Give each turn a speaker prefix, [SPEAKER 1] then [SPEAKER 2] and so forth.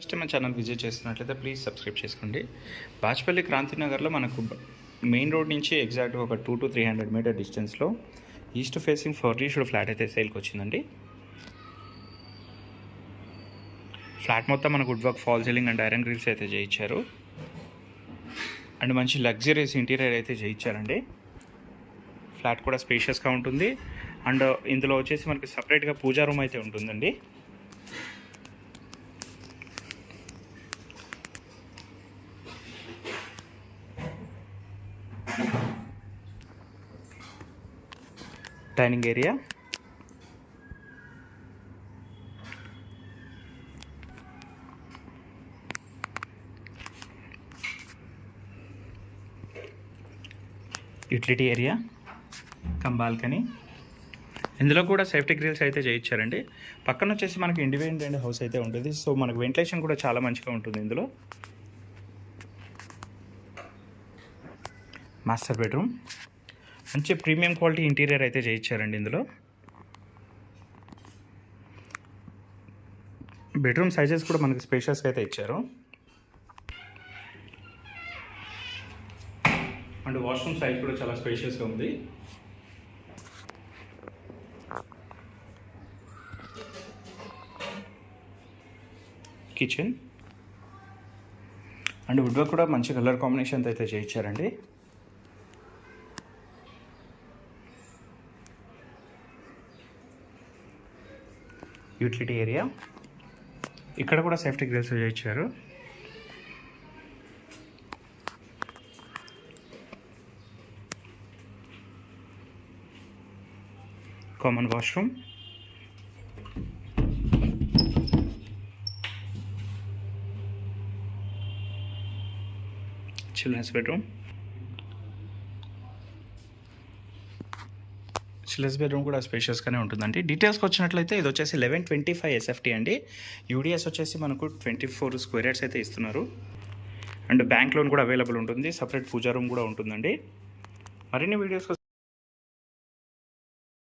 [SPEAKER 1] First మన channel visit చేస్తున్నట్లయితే please subscribe చేసుకోండి. బాచ్పల్లి క్రాంతినగర్లో మనకు మెయిన్ రోడ్ నుంచి ఎగ్జాక్ట్గా ఒక 200 to 300 మీటర్ డిస్టెన్స్లో ఈస్ట్ ఫేసింగ్ ఫర్నిష్డ్ ఫ్లాట్ అయితే సేల్కి వచ్చిందండి. ఫ్లాట్ మొత్తం మనకు wood work, fall ceiling and iron grills అయితే చేయించారు. అండ్ మంచి లగ్జరీస్ ఇంటీరియర్ అయితే చేయించారండి. ఫ్లాట్ కూడా స్పేషియస్గా ఉంటుంది. అండ్ ఇందులో వచ్చేసి మనకి సపరేట్గా పూజా రూమ్ అయితే ఉంటుందండి. Dining area, utility area, come balcony. ఇందులో కూడా సేఫ్టీ గ్రిల్స్ అయితే చేయించారండి. పక్కన వచ్చేసి మనకి ఇండిపెండెంట్ హౌస్ అయితే ఉంటుంది. సో మనకు వెంటిలేషన్ కూడా చాలా మంచిగా ఉంటుంది. ఇందులో మాస్టర్ బెడ్రూమ్, మంచి ప్రీమియం క్వాలిటీ ఇంటీరియర్ అయితే చేయించారండి. ఇందులో బెడ్రూమ్ సైజెస్ కూడా మనకి స్పేషియస్గా అయితే ఇచ్చారు. అండ్ వాష్రూమ్ సైజ్ కూడా చాలా స్పేషియస్గా ఉంది. కిచెన్ అండ్ వుడ్ వర్క్ కూడా మంచి కలర్ కాంబినేషన్ అయితే చేయించారండి. యూటిలిటీ ఏరియా, ఇక్కడ కూడా సేఫ్టీ గ్రిల్స్ చేయించారు. Common washroom, children's bedroom. Children's bedroom కూడా స్పేషియస్గానే ఉంటుందండి. డీటెయిల్స్కి వచ్చినట్లయితే ఇది వచ్చేసి 1125 SFT అండి. యూడిఎస్ వచ్చేసి మనకు 24 స్క్వేర్ యార్డ్స్ అయితే ఇస్తున్నారు. అండ్ బ్యాంక్ లోన్ కూడా అవైలబుల్ ఉంటుంది. సపరేట్ పూజా రూమ్ కూడా ఉంటుందండి. మరిన్ని వీడియోస్ కోసం